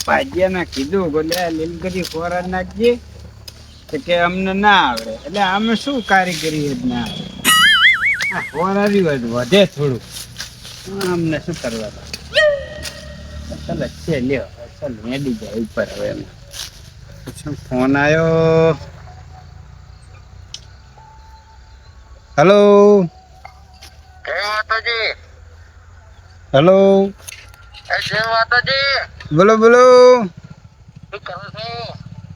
પાજિયાને કીધું કે લીલગરી ખોરા નાખજે કે અમને ના આવડે એટલે અમે શું કારીગરી જ ના આવડે ખોરારી વધે થોડું અમને શું કરવા ચાલ છે લ્યો ચાલ મેડી જાય ઉપર હવે એમ ફોન આવ્યો હેલો હેલો બોલો બોલો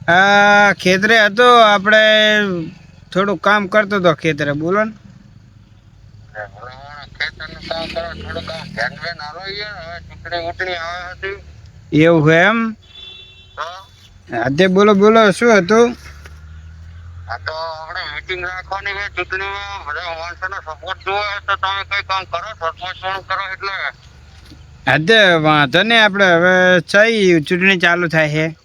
હા ખેતરે હતો આપણે થોડું કામ કરતો હતો ખેતરે બોલો ને એવું હોય એમ હા બોલો બોલો શું હતું મીટિંગ રાખવાની છે ચૂંટણીમાં બધા માણસોનો સપોર્ટ જોવે તો તમે કઈ કામ કરો સરપંચ કરો એટલે હા વાંધો નહીં આપણે હવે કઈ ચૂંટણી ચાલુ થાય છે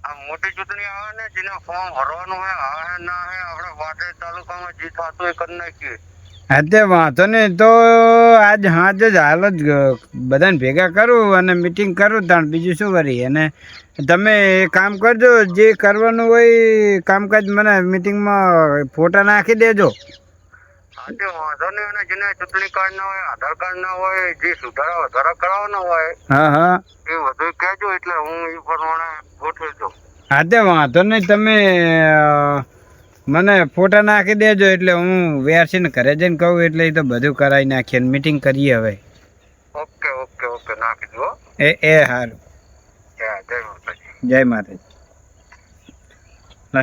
આ મોટી ચૂંટણી આવે ને જેને ફોર્મ ભરવાનું હોય આવે ના હે આપણે વાટેર તાલુકામાં જે થતું એ કરી નાખીએ હા વાંધો નહીં તો આજ હાજ જ હાલ જ બધાને ભેગા કરું અને મીટિંગ કરું તાણ બીજું શું કરીએ અને તમે કામ કરજો જે કરવાનું હોય કામકાજ મને મીટિંગમાં ફોટા નાખી દેજો વાંધો નહીં અને જેને ચૂંટણી કાર્ડ ના હોય આધાર કાર્ડ ના હોય જે સુધારા વધારા કરાવવાનો હોય હા હા એ બધું કહેજો એટલે હું એ પ્રમાણે ગોઠવી દઉં હા વાંધો નહીં તમે મને ફોટા નાખી દેજો એટલે હું વેરસીને ઘરે જઈને કહું એટલે એ તો બધું કરાવી નાખીએ મીટિંગ કરીએ હવે ઓકે ઓકે ઓકે નાખી દો એ સારું જય માતાજી જય માતાજી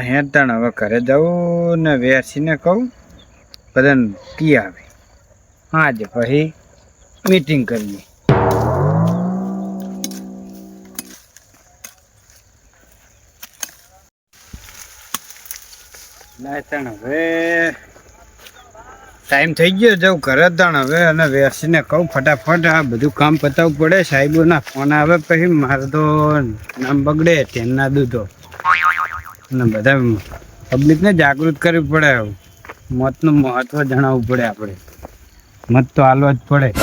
હેતાણ હવે ઘરે જવું ને વેરસીને કહું બધાને કી આવે હા જ પછી મીટિંગ કરીએ લાયતાણ હવે ટાઈમ થઈ ગયો જવું ઘરે તાણ હવે અને વેસીને કહું ફટાફટ આ બધું કામ પતાવવું પડે સાહેબોના ફોન આવે પછી મારે તો નામ બગડે તેમના દૂધો અને બધા પબ્લિકને જાગૃત કરવી પડે મતનું મહત્વ જણાવવું પડે આપણે મત તો હાલવા જ પડે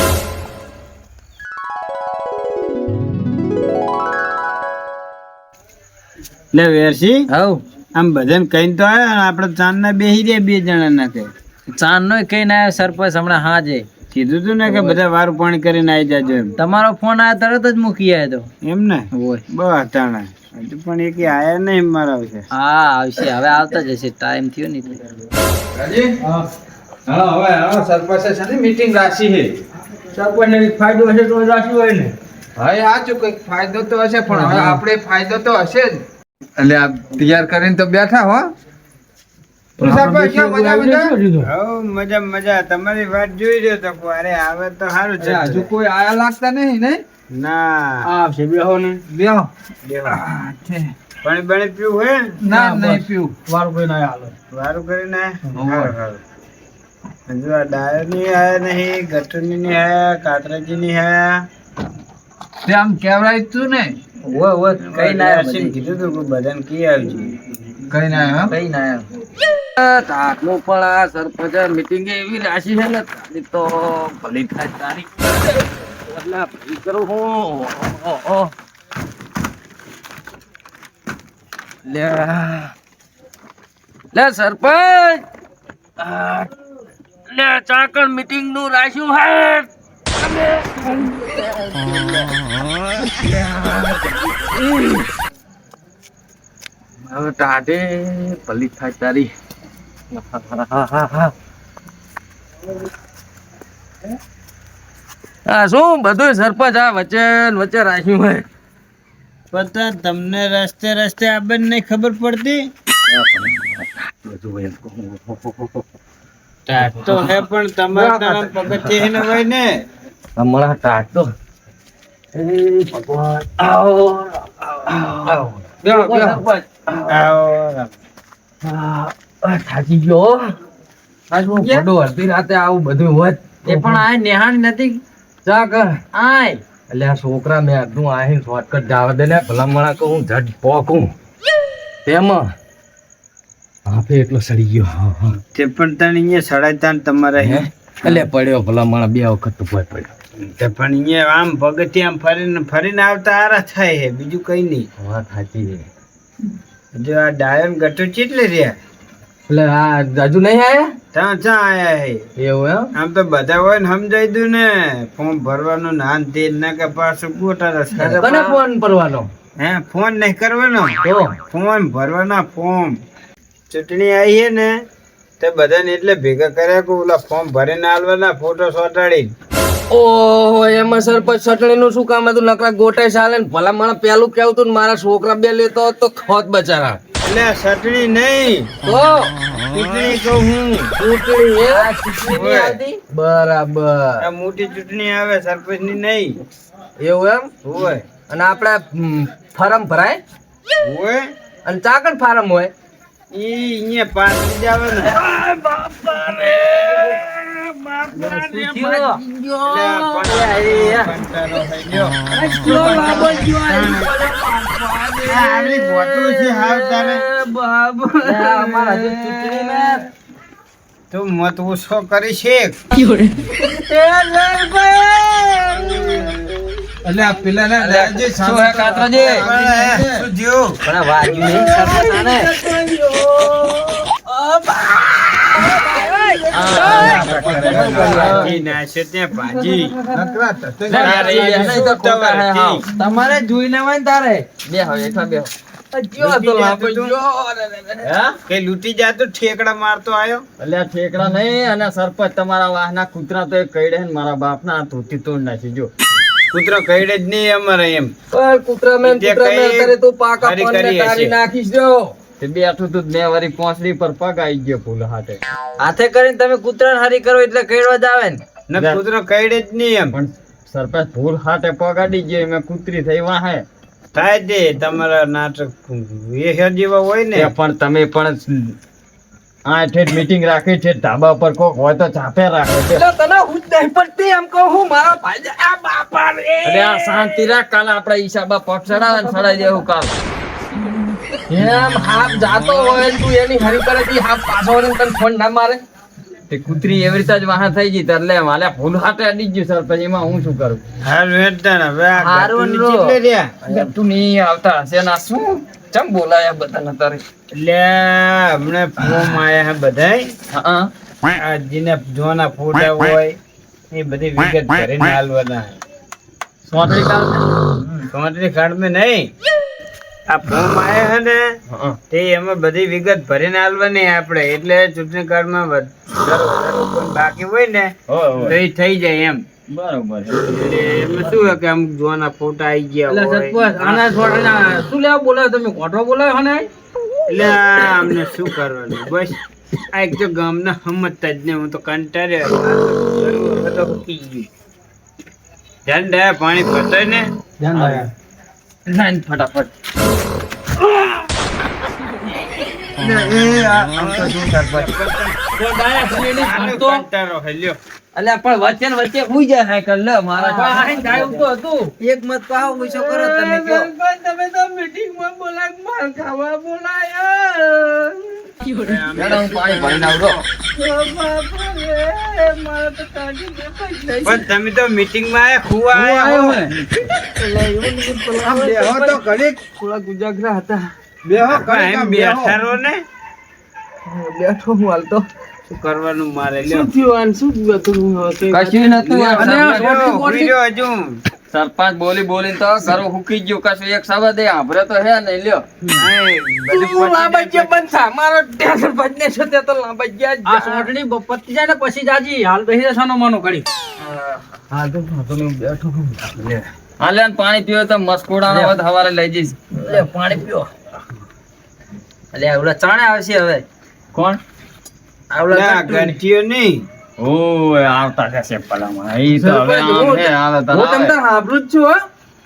લે વેરસી હવ આમ બધાને કઈ તો આવ્યા આપણે ચાંદ ના બેસી રહ્યા બે જણા ના કે ચાંદ નો કઈ ના આવ્યો સરપંચ હમણાં હાજે કીધું તું ને કે બધા વારું પાણી કરીને આવી જાજો એમ તમારો ફોન આવ્યો તરત જ મૂકી આવ્યો તો એમ ને હોય બસ તાણા હજુ પણ એક આયા નહીં મારા આવશે હા આવશે હવે આવતા જ હશે ટાઈમ થયો ને એટલે હવે સરપંચ છે મીટિંગ રાખી છે સરપંચ ને ફાયદો હશે તો રાખ્યું હોય ને હા સાચું કઈક ફાયદો તો હશે પણ હવે આપણે ફાયદો તો હશે જ એટલે આ તૈયાર કરીને તો બેઠા હો મજા મજા તમારી વાત જોઈ રહ્યો તો અરે આવે તો સારું છે હજુ કોઈ આયા લાગતા નહીં ને ના આવશે બેહો ને બેહો પાણી પાણી પીવું હોય ના નહીં પીવું વારું કોઈ ના હાલો વારું કરીને હજુ આ ડાયો ની આયા નહીં ગટર ની નહીં આયા કાતરાજી ની આયા તે આમ કેવડાય તું ને કઈ ના કીધું તું કે બધાને કી આવજો કઈ ના આવ્યો કઈ ના આવ્યો પણ આ સરપંચ મીટિંગ એવી રાશિ છે ને તારીખ તો ભલી થાય તારીખ એટલે ભલી કરું હું લે સરપંચ લે ચાકણ મીટિંગ નું રાખ્યું હે હવે ટાઢે ભલી થાય તારી હા શું બધું સરપંચ આ વચ્ચે વચ્ચે રાખ્યું હોય પતા તમને રસ્તે રસ્તે આબન નહીં ખબર પડતી તો હે પણ તમારા પગથિયે ને હોય ને હમણાં ટાટ તો ભગવાન આવો થાકી ગયો અડધી રાતે આવું બધું હોત એ પણ આ નેહાણ નથી જા કર આય એટલે આ છોકરા મેં અડધું આહીને શોર્ટકટ જવા દે ને ભલામણા કહું ઝટ પોકું તેમાં આપે એટલો સડી ગયો તે પણ તને અહીંયા સડાય તાન તમારે એટલે પડ્યો ભલામણા બે વખત તો પડ્યો તો પણ અહીંયા આમ પગથિયાં ફરીને ફરીને આવતા આરા થાય છે, બીજું કઈ નહીં. વાત સાચી છે. જો આ ડાયન ગટો ચેટલે રહ્યા એટલે આ હજુ નહીં આયા ત્યાં ક્યાં આયા હે? એવું એમ આમ તો બધા હોય ને સમજાઈ દઉં ને, ફોર્મ ભરવાનું નાન તેલ ના કે પાછું ગોટા રસ્તા. કને ફોન કરવાનો હે ફોન નહીં કરવાનો, તો ફોર્મ ભરવાના ફોર્મ. ચૂંટણી આવી છે ને તે બધાને એટલે ભેગા કર્યા કે ઓલા ફોર્મ ભરીને આલવાના, ફોટો ચોંટાડી. ઓહો એમાં સરપંચ ચટણી નું શું કામ હતું? નકરા ગોટાઈ ચાલે ને ભલા મને પેલું કેવું તું ને મારા છોકરા બે લેતો હોત તો ખોત બચારા. એટલે આ ચટણી નહીં, તો ચૂંટણી કહું હું. ચૂંટણી નહીં આવતી? બરાબર આ મોટી ચૂંટણી આવે, સરપંચ ની નહીં. એવું એમ? હોય અને આપડે ફાર્મ ભરાય હોય અને ચાકણ ફાર્મ હોય ઈ અહીંયા પાછી જ આવે ને. તું મત ઓછો કરી છે. એટલે આ પેલાના રાજે શું હે કાતરાજી? શું થયું? પણ વાગ્યું નહીં સરપંચ આને. ભાજી નાશે ત્યાં ભાજી. નકરા થતે તારે એ નહીં તો ખોટા હે હાવ. તમારે જોઈને હોય ને તારે બે હવે એઠા બે કઈ લૂંટી જાતો ઠેકડા મારતો આયો. એટલે ઠેકડા નહીં અને સરપંચ તમારા વાહના કૂતરા તો એક કઈડે ને મારા બાપના ધોતી તોડ નાખી જો. કૂતરો કઈડે જ નહીં અમારે એમ. કૂતરા મેં અત્યારે તું પાકા હરી પનને કરી તારી હશે. નાખીશ જો. તે બેઠું તું બે વારી પોંચડી પર પગ આવી ગયો ફૂલ હાથે. હાથે કરીને તમે કૂતરાને હારી કરો એટલે કઈડવા જ આવે ને. ને કૂતરો કઈડે જ નહીં એમ. પણ સરપંચ ભૂલ હાથે પગ અડી ગયો મેં કૂતરી થઈ વાહે. થાય દે તમારા નાટક એ જેવા હોય ને. પણ તમે પણ આ ઠેઠ મીટિંગ રાખી છે ધાબા પર કોક હોય તો ચાપે રાખે છે. અરે આ શાંતિ રાખ, કાલે આપડા ઈશાબા પગ ચડાવે ને ચડાઈ દેવું કાલ. એમ હાફ જાતો હોય ને તું એની હરી કરે તી હાફ પાછો વળીને તને ફોન ના મારે. તે કૂતરી એવી રીતે જ વાહા થઈ ગઈ એટલે માલે ફૂલ હાથે અડી ગયું સર. પછી એમાં હું શું કરું? હારું હેડતા હવે આ હારું ગટુની લો. ચેટલે રહ્યા. તું નહીં આવતા હશે ના શું ચમ બોલાયા બધાને તારે? એટલે હમણાં ફોર્મ આયા હે બધાય. હા આ જેને જોના ફોટા હોય એ બધી વિગત ભરીને આલવાના. સોંતરી કાલ ચોંટણી કાર્ડમાં નહીં, આ ફોર્મ આયા હે ને હા તે એમાં બધી વિગત ભરીને આલવાની આપણે. એટલે ચૂંટણી કાર્ડમાં બાકી હોય ને તો એ થઈ જાય એમ. બરોબર. એટલે એમાં શું હોય કે અમુક જોવાના ફોટા આવી ગયા હોય. શું લેવા બોલાયો તમે? કોટરો બોલાયો હને? એટલે આ અમને શું કરવાનું બસ. આ એક તો ગામના સમજતા જ નહીં. હું તો કંટાળ્યો. હવે તો ઉઠી ગયું. ધ્યાન દે પાણી પતાય ને. નાઈન ફટાફટ. કંટાળો હેલ્યો. અલ્યા પણ વચ્ચે ને વચ્ચે હુઈ જાય સાયકલ લે મારા. હતું એક મત કહો પૂછો કરો તમે કયો. તમે તો મીટિંગ માં બોલાય માર ખાવા બોલાયા. મેડમ પાણી ભરીને આવજો. પણ તમે તો મીટિંગ માં આયા ખુવા આયા હો. આમ બેહો તો ઘડીક. થોડા ગુજાગરા હતા. બેહો પણ ઘડીક એમ આમ બેહો. બેઠા રહો ને. બેઠો હું હાલતો. શું કરવાનું મારે લ્યો. કશું નતું. અને ઊભી રહ્યો હજુ. સરપંચ બોલી બોલી તો ઘરો હુકી ગયું. કશું એક શબ્દ એ આભરે તો હે નહીં લ્યો. આ સોટણી પતી જાય ને પછી જાજી હાલ બેસી જશો મનો કરી. હાલે ને પાણી પીવો તો મસ્કોડાનો હોત હવારે લઈ જઈશ. લે પાણી પીઓ. અલ્યા આવડા ચાણે આવશે હવે. કોણ? ના, ઘંટીઓ નહીં. ઓય આવતા જશે પલામાં. ઈ તો હવે આમ હે આવે તો આવે.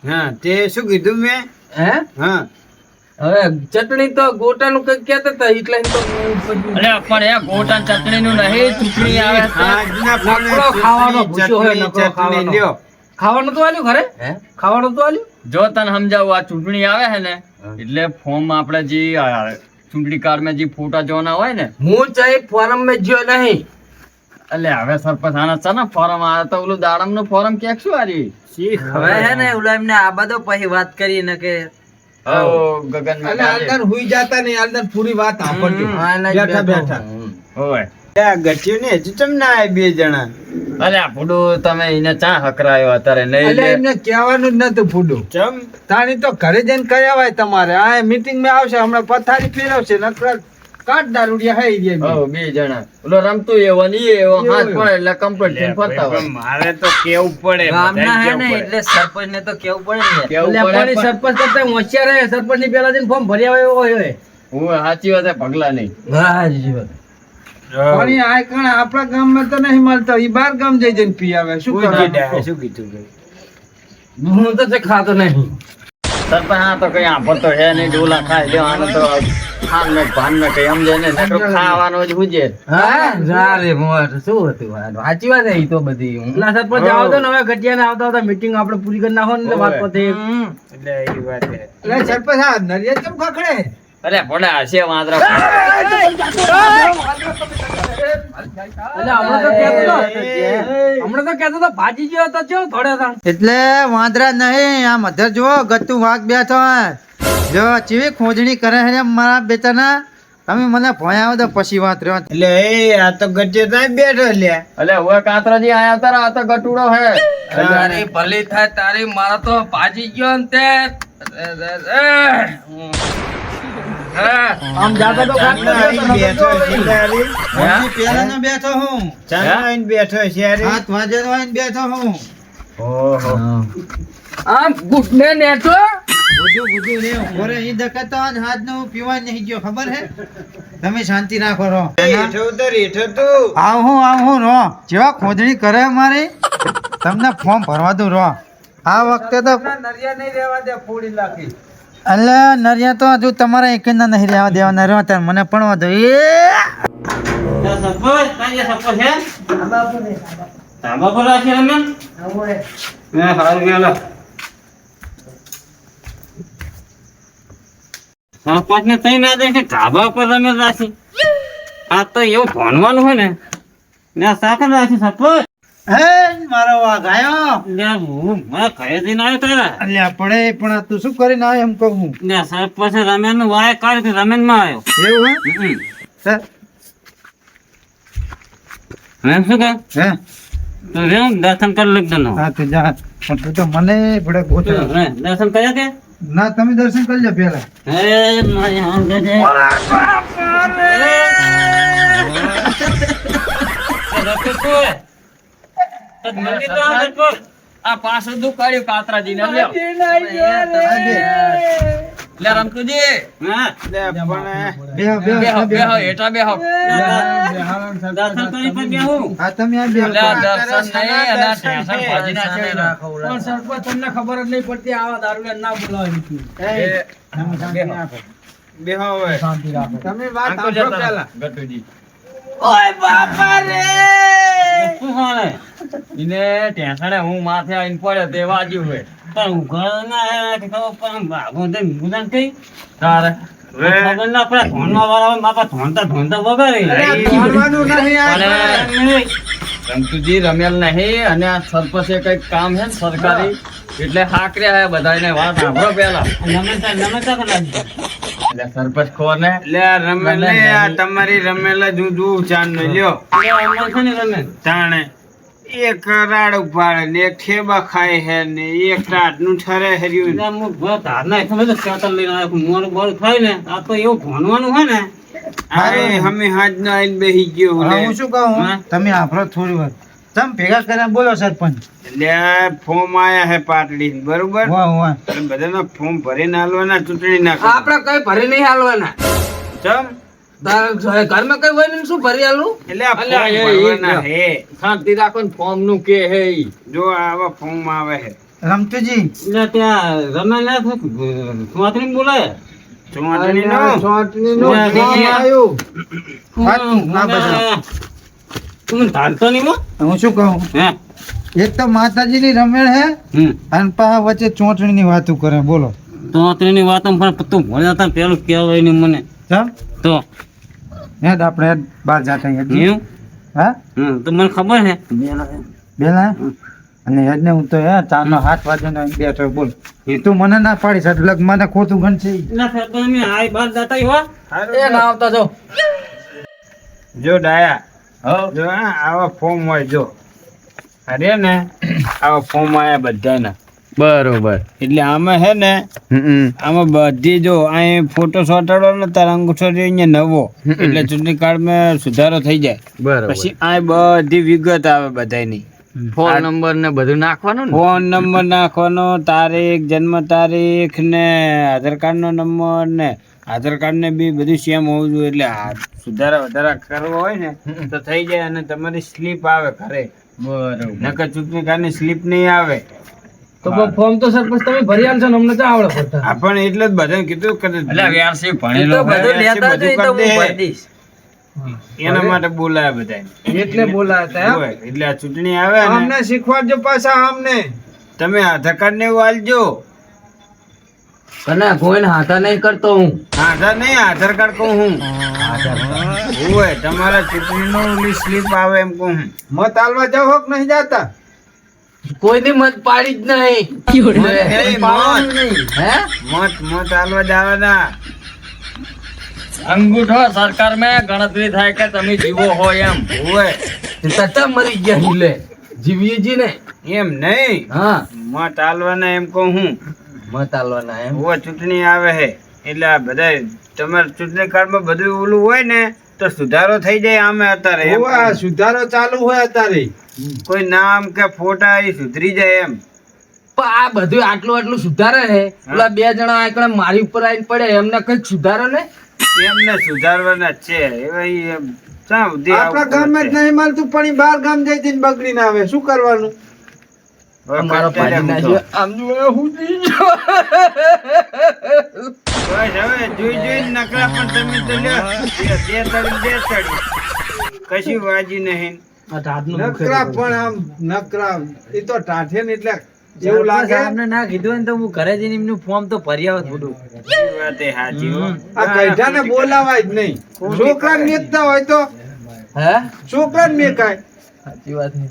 હા તે શું કીધું મેં? હે હા હવે ચટણી તો ગોટાનું કઈ કહેતા હતા એટલે તો અરે પણ એ ગોટા ચટણી નું નહીં ચૂંટણી આવે છે. આજના ફોને નકરો ખાવાનો ભૂસ્યો હોય, ચટણી, નકરો ચટણી ખાવાનો. લ્યો. ખાવાનું તો આલ્યું ઘરે? હે ખાવાનું તો આલ્યું? જો તને સમજાવું આ ચૂંટણી આવે છે ને એટલે ફોર્મ આપણે જે ચૂંટણી કાર્ડ માં જે ફોટા જોવાના હોય ને હું ચાહે ફોરમ में जो नहीं એટલે હવે સરપંચ આના છે ને ફોરમ આવે તો ઓલું દાડમ નું ફોરમ ક્યાંક શું આરી હવે હે ને ઓલા એમને આ બધો પછી વાત કરી ને કે ગગન એટલે અંદર હુઈ જાતા નહીં, અંદર પૂરી વાત સાંભળજો. બેઠા બેઠા. હોય આ ગચ્યું ને હજુ ચમ ના આય બે જણા અરે આ ફૂડું તમે એને ચા હકરાયો અત્યારે નહીં એટલે લે. એમને કહેવાનું જ નતું ફૂડું. ચમ તાણી તો ઘરે જઈને કહી આવાય તમારે. આ મીટિંગ માં આવશે, હમણાં પથારી ફેરવશે, નકર કાટ દારૂડિયા હઈ ગયા. હો, બે જણા ઓલો રમતું એવો ને ઈ એવો હાથ પડે એટલે કમ્પ્લીટ થઈને ફરતા હોય. પણ મારે તો કેવું પડે ગામના હે ને બધાને કેવું એટલે સરપંચ ને તો કેવું પડે ને કેવું એટલે પડે પણ પણ- સરપંચ કરતા હોશિયાર હે. સરપંચ ની પેલા જઈને ફોર્મ ભરી આવે એવો હોય. હું સાચી વાત છે, ભગલા નહીં. પડે. પણ ઈ આ કણ આપણા ગામમાં તો નહીં મળતો. ઈ બાર ગામ જઈ જઈને પી આવે. શું શું કરે? કીધા? શું કીધું ભાઈ? હું તો તે ખાતો નહીં. સરપંચ આ તો કઈ આંભળતો હે નહીં, ડોલા ખાઈ લ્યો. આને તો ખાન ને ભાન ને કઈ સમજે ને નકરું ખાવાનું જ હુજે. હા જા રે મોર. શું હતું આ? સાચી વાત હે ઈ તો બધી. ના સરપંચ આવો તો ને હવે ગટિયા ને આવતા આવતા મીટિંગ આપણે પૂરી કરી નાખો ને એટલે વાત પતે. એટલે એ વાત છે. એટલે સરપંચ આ નરિયા કેમ ખખડે? અરે ભોળા હશે વાંદરા. હમણાં તો કહેતો તો ભાજી ગયો તો ચો થોડે તાણ. એટલે વાંદરા નહીં, આ મધર જો ગતું વાઘ બેઠો હે. જો ચીવી ખોજણી કરે છે મારા બેટાના. તમે મને ભણાવો તો પછી વાત રહ્યો. એટલે એ આ તો ગચ્યો ત્યાં બેઠો લ્યા. અલે હવે કાતરાજી આયા તારા, આ તો ગટુડો હે. તારી ભલી થાય તારી. મારા તો ભાજી ગયો ને તે આમ જાતો તો કાંઈ ચાંદનો આઈને બેઠો છે તારી. હું પહેલાનો બેઠો હું. ચાંદનો આઈને બેઠો છે યાર. 7 વાગ્યાનો આવીને બેઠો હું. ઓહો. આમ ઘૂંટને નેઠો. બધું ને ઘરે ઈ દકતો અને હાથનું પીવા નહીં ગયો, ખબર હે? તમે શાંતિ રાખો રો. હેઠો ઉતર, હેઠો તું. આવું રો. જેવા ખોજણી કરે મારી, તમને ફોર્મ ભરવા દઉં રો. આ વખતે તો નરિયા નહીં રહેવા દે, ફોડી નાખી. એટલે નરિયા તો હજુ તમારા એકના નહીં રહેવા દેવાના રહ્યો ત્યારે મને પણ વાંધો સરપંચ ને તઈ ના દે કે ધાબા પર રમે રાશી. આ તો એવું ભણવાનું હોય ને સાકર રાશી સરપંચ. હે મારો વાઘ આયો. હું મારા ઘરે જઈને આવ્યો તારા. અલ્યા પડે પણ આ તું શું કરીને આવ્યો એમ કહું હું. સરપંચ રમેન નું વાય કાઢ્યું રમેન માં આવ્યો. એવું હે સર? એમ શું કહે હે તું રે દર્શન કરી લખતો હા તું જા. પણ તું તો મને ભડક ગોતો. દર્શન કર્યા કે ના તમે દર્શન કરી લો પેલા. હે મારી આંગળે છે. આ પાછું દુખાડ્યું કાતરાજી ને લ્યો. લે રમતુજી હા લે પણ બેહો બેહો બેહો બેહો. બેહો હેઠા બેહો. દર્શન કરી પણ બેહું. હા તમે આ બેહો. લે આ દર્શન નહીં અને આ ટેન્શન ભાજી નાખે ને. પણ સરપંચ તમને ખબર જ નહીં પડતી આવા દારૂડિયા ના બોલાવી. એ, તમે શાંતિ રાખો. બેહો હવે. શાંતિ રાખો. તમે વાત આંખો સાંભળો જતા પહેલા. ગટુજી. શું ખાને ઈને ટેન્શને હું માથે આવીને પડ્યો તે વાગ્યું હોય. પણ ઘર ના હે કે ખબર પણ ભાગો દે મુદાન કઈ તારે ખબર ના પડે ધોનમાં વાળા માપા ધોનતા વગાડી. બોલવાનું નહીં આ. અરે રમતુજી રમેલ નહીં અને આ સરપંચે કઈક કામ છે ને સરકારી એટલે હાકર્યા હે બધાને વાત સાંભળો પેલા. નમતા એટલે સરપંચ ખોર ને લે આ રમેલ ને આ તમારી રમેલ જ હું જોઉં ચાંદ નો લ્યો. તાણે એક રાડ ઉપાડે ને એક ઠેબા ખાય હે ને એક રાત નું ઠરે હર્યું. આ તો એવું ભણવાનું હોય ને અરે હમે હાજ નો આઈને બેહી ગયો હા, લે. હું શું કહું તમે આફરો થોડી વાર તમે ભેગા કરીને બોલો સરપંચ. લે આ ફોર્મ આયા હે પાટડી બરોબર. વાહ વાહ. એટલે બધાના ફોર્મ ભરીને આલવાના, ચૂંટણી નાખો. આપડે કઈ ભરી નહીં હાલવાના. ચમ ઘરમાં કઈ હોય ને શું ભરી હાલું? એટલે આ અલ્યા, ફોર્મ એ ભરવાના હે. શાંતિ રાખો ને ફોર્મ નું કે હે ઈ. જો આવા ફોર્મ આવે હે. રમતુજી એટલે ત્યાં રમે ચોતરી બોલાય ચૂંટણી નું ચોટણીનું ના, ફોર્મ ના. આવ્યું. આ બધા. તું ધારતો નહીં મો હું શું કહું હે એક તો માતાજીની રમેણ હે અને પાછા વચ્ચે ચોટણીની વાતો કરે બોલો. ચોતરીની વાતો પણ તું ભણ્યા હતા પેલું કહેવાય નહીં મને ચમ તો હેડ આપણે હેડ બહાર જાતા હેડ. એવું હા તો મને ખબર છે બેલા અને હેડને હું તો ચારનો 7 વાગ્યાનો અહીં બેઠો બોલ એ તું મને ના પાડીશ એટલે મને ખોટું ગણશે ના સરપંચ અમે આઈ બાર જતા હો એ ના આવતા જો જો ડાયા જો આવા ફોર્મ હોય જો અરે ને આવા ફોર્મ આયા બધાના બરોબર એટલે આમાં હે ને આમાં બધી જો અહીં ફોટો ચોંટાડો ને તાર અંગૂઠો જે અહીંયા નવો એટલે ચૂંટણી કાર્ડમાં સુધારો થઈ જાય બરોબર પછી આ બધી વિગત આવે બધાની ફોન નંબર ને બધું નાખવાનું ને ફોન નંબર નાખવાનો તારીખ જન્મ તારીખ ને આધાર કાર્ડ નો નંબર ને આધાર કાર્ડ ને બી બધું સેમ હોવું જોઈએ એટલે આ સુધારા વધારા કરવો હોય ને તો થઈ જાય અને તમારી સ્લીપ આવે ઘરે બરોબર નકર ચૂંટણી કાર્ડ ની સ્લીપ નહીં આવે તો ફોર્મ તો સરપંચ તમે ભરી આલશો ને અમને તો આવડે પડતા આપણે એટલે જ બધાને કીધું કે ભણેલો બધું લેતા જ હોય તો હું ભરી દઈશ એના માટે બોલાયા બધાને એટલે બોલાતા હોય. એટલે આ ચૂંટણી આવે ને અમને શીખવાડજો પાછા અમને તમે આધાર કાર્ડ ને એવું આલજો કના કોઈને હાથા નહીં કરતો હું આધાર નહીં આધાર કાર્ડ કહું હું હોય તમારા ચૂંટણી નું સ્લીપ આવે એમ કહું હું મત આલવા જાવ હોક નહીં જાતા કોઈની મત પાડી જ નહીં નહીં, પાડવાનું નહીં. હે મત આલવા જવાના અંગૂઠો સરકાર માં ગણતરી થાય કે તમે જીવો હોય એમ હોય તતા મરી ગયા હિલે જીવીએ જી ને એમ નહીં હા મત આલવાના એમ કહું હું મત આલવાના એમ હોય ચૂંટણી આવે છે એટલે આ બધા તમારા ચૂંટણી કાર્ડમાં બધું ઓલું હોય ને તો સુધારો થઈ જાય આમે અત્યારે એમ ઓવા સુધારો ચાલુ હોય અત્યારે કોઈ નામ કે ફોટા એ સુધરી જાય એમ પણ આ બધું આટલું સુધારે છે પેલા 2 જણા આકડા મારી ઉપર આવીને પડે એમને કઈક સુધારો ને એમને સુધારવાના જ છે એવા ઈ એમ ચા સુધી આવું આપણા ગામમાં જ નહીં મળતું પણ ઈ બહાર ગામ જઈ જઈને બગડીને આવે શું કરવાનું હવે અમારો કંટાળે પાડી હું તો. નાખ્યો આમ જો હું બસ હવે જોઈને નકરા પણ તમે તો લ્યો બે તળી કશું વાજી નહીં નકરા પણ આમ નકરા એ તો ટાઠે ને એટલે એવું લાગે ના કીધું ને તો હું ઘરે જઈને એમનું ફોર્મ તો ભરી આવો થોડું ઈ વાત એ સાચી હો. આ કૈઠાને બોલાવાય જ નહીં છોકરા મેકતા હોય તો હે છોકરા મેકાય સાચી વાત છે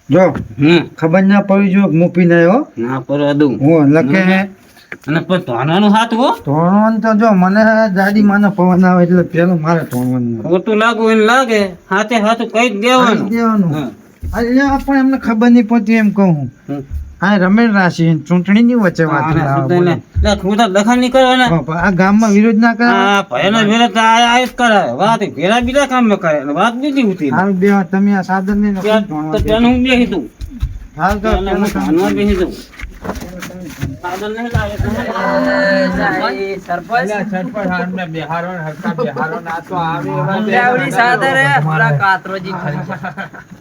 જો હમ ખબર ના પડી જો મૂપી ના હો ના પર દઉં હું લખે હે અને પણ ધોનાનું હાથ હો ધોણવાનું તો જો મને દાદી માનો પવન આવે એટલે પેલું મારે ધોણવાનું ખોટું લાગુ એને લાગે હાથે હાથ કઈ જ દેવાનું દેવાનું હા. અહીંયા પણ એમને ખબર નહીં પડતી એમ કહું હું હમ. હા રમેશ રાશિ ચૂંટણી ની વચ્ચે વાત આ લાવો સુધાને. લે, ખોટા દખલ નહીં કરવાના બોલો. આ ગામમાં વિરોધ ના કરે આ ભયનો વિરોધ આ જ કરે વાત ઘેરા બીજા કામ ન કરે અને વાત બીજી ઉઠી હાલ બે તમે આ સાધન ને તો પેલું હું બેસી દઉં હાલ તો પેલું હું ધ્યાનમાં બેસી દઉં સાધન નહીં લાવે તો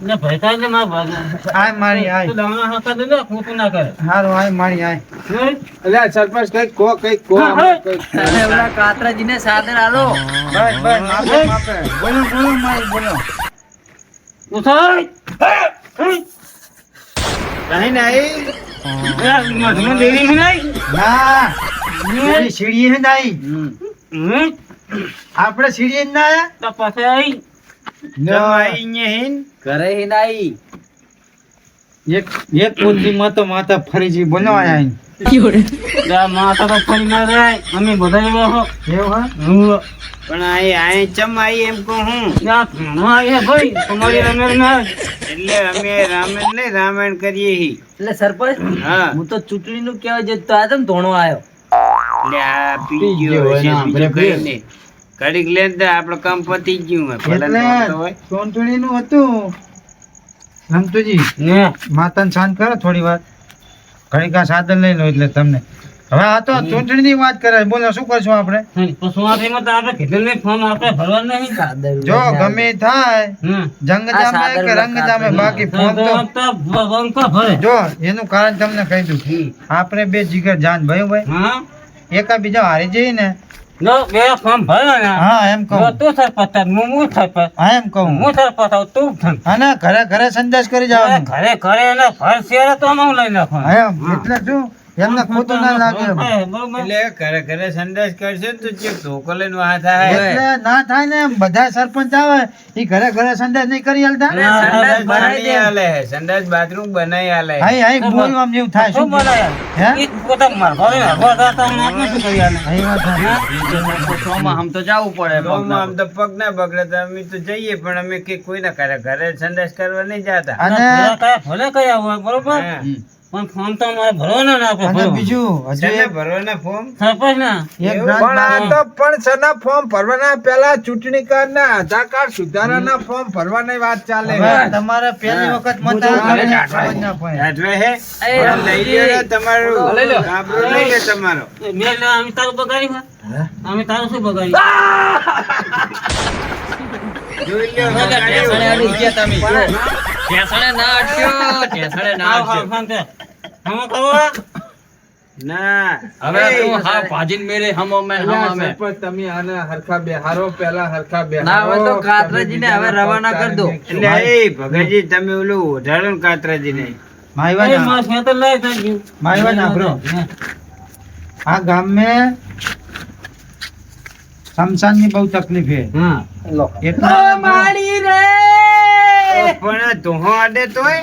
ને ભયતા ને મારા ભાગે આય મારી આય તું દાણા હકા દે ને, ખોટું ના કરે હારું આય મારી આય એટલે સરપંચ કઈક કહો કાતરાજીને સાદર આલો બસ બસ માપે માપે બોલો બોલો મારી બોલો ઉઠાય નહીં નહીં મધમાં દેરી છે નહીં ના પેલી સીડી હે નાઈ આપણે સીડી જ ના આયા તો પછી જો અહીંયા હિન ઘરે હી નાઈ એક કુંડી માં તો માતા ફરી જી બોલો આયા માતા તો ફરી ના જાય અમે બધા એવા હો એવું હા પણ અહીં ચમ આવી એમ કહું હું ભાઈ તમારી રમેશ ના એટલે અમે રામાયણ નહીં રામાયણ કરીએ હી એટલે સરપંચ હા હું તો ચૂંટણી નું કહેવા જતો આ તમ ધોણો આવ્યો એટલે આ પી ગયો હશે, બીજું કઈ નહીં. ઘડીક લે ને તો આપણું કામ પતી જ ગયું હોય. ભલે એટલે નહોતું હોય. ચૂંટણી નું હતું રમતુજી ને માતાને શાંત કરો થોડી વાર ઘડીક આ સાધન લઈ લો એટલે તમને હવે આ તો ચૂંટણી ની વાત કરે બોલો શું કરશું આપણે પશુઆથીમાં તો આપણે કીધું નહીં ફોર્મ આપણે ભરવા નહીં જો ગમે ઈ થાય હમ જંગ જામે કે રંગ જામે બાકી ફોન તો બંકા ભરે જો એનું કારણ તમને કહી દઉં આપણે બે જીગર જાન ભાઈ હા એકા બીજા હારી જઈએ ને નો બે ફોર્મ ભરવાના હા એમ જો કહું તું સરપંચ થાત, હું સરપંચ હા એમ કહું હું સરપંચ થાઉં, તું થન. અને ઘરે ઘરે સંદેશ કરી અરે જવાનું ઘરે ઘરે એને ભર શેરે તો અમે લઈ નાખવાનું હા એમ એટલે શું એમને ખોટું ના લાગે એમ. બરોબર એટલે ઘરે ઘરે સંદેશ કરશે ને તો ચેક ધોકો લઈને વાહ થાય એટલે ના થાય ને એમ. બધા સરપંચ આવે એ ઘરે ઘરે સંદેશ નહીં કરી આલતા. સંડાસ બનાવી આલે હે, સંડાસ બાથરૂમ બનાવી આલે હે. હાઈ હાઈ બોલવા આમ જેવું થાય શું શું બોલાય હે ઈ પોતા માર ઘરે હગો દાતા હું આપણે શું કરી આલે હાઈ વાત છે. આમ તો જવું પડે ગામમાં આમ તો પગ ના બગડે તો અમે તો જઈએ પણ અમે કે કોઈના ઘરે ઘરે સંદેશ કરવા નહીં જતા. અને ભલે કયા હોય બરોબર હા. પણ ફોન તો અમારે ભરવાનો ને આપણે અને ભરવાનો. બીજું હજુ શેને એક ભરવાના ફોર્મ? સરપંચ ના એક એવું? પણ આ ગ્રાન્ટ તો પણ સના ફોર્મ ભરવાના પેલા ચૂંટણી કાર્ડ ના આધાર કાર્ડ સુધારાના ફોર્મ ભરવાની વાત ચાલે હવે તમારે પહેલી વખત મત આવે તો ખબર ના પડે. એટલે હે ફોર્મ લઈ લ્યો ને તમારું ગાબડું લઈ લે તમારો. મેં અમે તારું બગાડી હોય અમે તારું શું બગાડી જોઈ લ્યો બગાડ્યું. ના સરપંચ તમે આને હરખા બેહારો પેલા હરખા ના હોય તો બેહારો કાતરાજીને હવે રવાના કરી દો. એટલે એ ભગતજી તમે ઓલું ઉધારો ને કાતરાજીને. મારી વાત મારી વાત સાંભળો. આ ગામમાં શમશાનની બહુ તકલીફ છે એટલે પણ ધોહો અડે તોય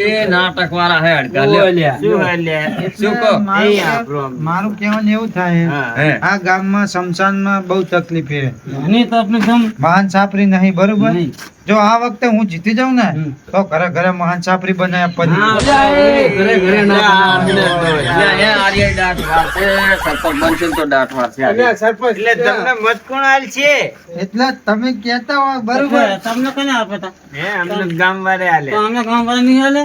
એ નાટક વાળા હે અડકા લ્યો. શું હાલ્યા? શું કહો? મારું એ આપણો આમ. મારું કહેવાનું એવું થાય હા. હે. આ ગામમાં શમશાનમાં બહુ તકલીફ છે એની તો આપણે ગમ મહાન છાપરી નહીં બરોબર નહીં. જો આ વખતે હું જીતી જાઉં ને તો ઘરે ઘરે મહાન છાપરી બનાવ્યા પછી ઘરે ઘરે ના અહીંયા આર્ય દાંત વાળશે, સરપંચ બનશે ને તો દાંત વાળશે. અલ્યા સરપંચ એટલે તમને મત કોણ હાલ છે? એટલે તમે કહેતા હોય બરોબર તમને કને આપે તા? હે અમને ગામ વાળે હાલે તો અમે ગામ વાળા નહીં હાલે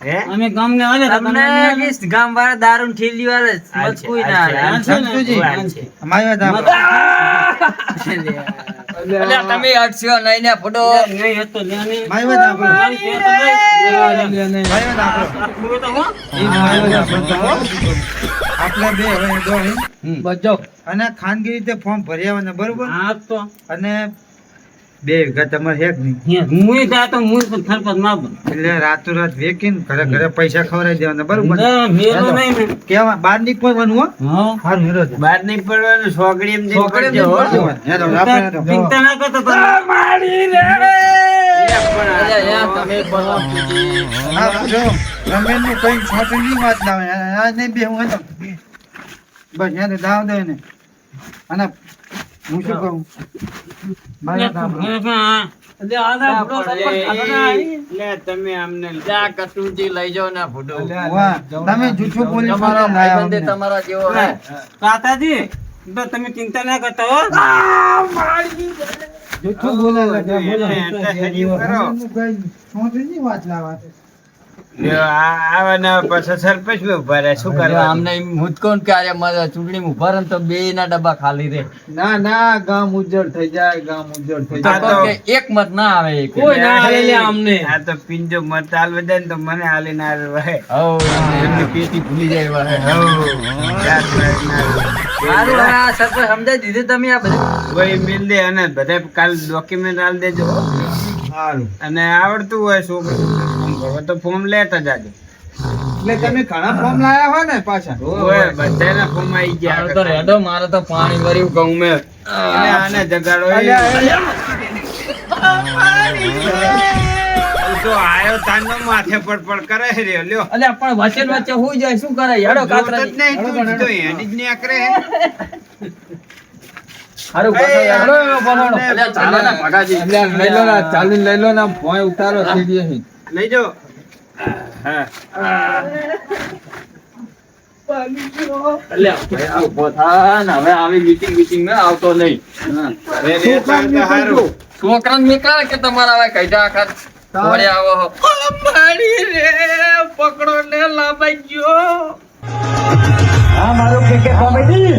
હે અમે ગામ ને હાલે તો તમને નહીં હાલે. ગામ વાળા દારૂ ઠેલી વાળે કોઈ હાલ છે ને? સંતુજી હાલ છે. અમારી વાત સાંભળો. તમે અડશો નહીં ને ફોટો નહીં હતો લ્યા નહીં. મારી વાત સાંભળો. મારી પેટ તો નહીં. મારી વાત સાંભળો. આટલું તો હો. મારી વાત સાંભળો. આપણે બે હવે દોડી બચો. અને ખાનગી રીતે ફોર્મ ભરી આવવાના બરોબર હા તો અને 2 વીઘા તમારે હેક નહીં મુય જાતો મુય પણ સરપંચ ના બન. એટલે રાતોરાત વેકીને ઘરે ઘરે પૈસા ખવડાવી દેવાના બરોબર ના, મેલો નહીં ને. કેવા બહાર નીકળવાનું હો હા. હારું હેરો છે. બહાર નહીં પડવાનું સોગડી એમ જઈને સોગડી એમ પડજો, હો. જઈને હેરો, આપણે હેરો. ચિંતા ના કરતો તમે. તમે બોલો. હા, જો રમેશનું કંઈ છોટની વાત ના હોય. આ નહીં બે હું હતો. બસ એને દાવ દે ને અને હું શું કહું મારી વાત સાંભળો. લે, તમે અમને કટુજી લઈ જાઓ ને ફોટો. વાહ, તમે જૂઠું બોલી તમારા ફોટો લાયા ભાઈબંધે અમને. તમારા જેવો હે. કાકાજી તો તમે ચિંતા ના કરતા હો. જૂઠું બોલે છે, બોલો. એટલે હજી કરો. રમેશનું કંઈ છોટની વાત લાવા છે. લ્યો, આવા નવા પાછા સરપંચ માં ઉભા રહ્યા. શું એટલે કરવાનું? આમને એમ હુંચકોન કે આરે મારા ચૂંટણીમાં ઉભા રહે ને તો બેયના ડબ્બા ખાલી રહે. ના ના ગામ ઉજ્જડ થઈ જાય ગામ ઉજ્જડ થઈ હા, જાય તો- કે એક મત ના આવે એક. આ તો પિંજો મત હાલવા દે ને તો મને હાલી ના આવે. હઉ, એમની પેટી ભૂલી જાય એવા હે. સારું, હવ. આ સરપંચ સમજાઈ દીધું તમે આ બધું. વહી મિલ દે અને બધા કાલ ડોક્યુમેન્ટ આલ દેજો. સારું અને આવડતું હોય છોકરું હવે તો ફોર્મ લેતા જાજો. એટલે તમે ઘણા ફોર્મ લાયા હોય ને પાછા ઓય, બધાના ફોર્મ આવી ગયા. મારે તો રેડો, મારે તો પાણી ભર્યું ઘઉં મેં. અને આને જગાડો. તું તો આયો તાનો માથે પડપડ કરે છે રે. લ્યો, અલ્યા પણ વચ્ચે ને વચ્ચે હુઈ જાય શું કરે હેડો જોતો જ કાતરાજી. નહીં, તું તો એની જ નહીં આકરે હે. હારું, એ, બસો હેડો, આને- બસો. અલ્યા ચાલો ને ભગાજી. એટલે લઈ લો ને ચાલીને લઈ લો ને ભોંય ઉતારો સીધી અહીં. લઈ જાઓ. હા. અલ્યા ભાઈ આ ઉભો થા ને હવે આવી મીટિંગ મેં આવતો નહીં. રે રે તો હારું. છોકરાને નીકળે કે તમારા હવે કઈડા આખા ઘોડે આવો હો. હા મારું ક્રિકેટ કોમેડી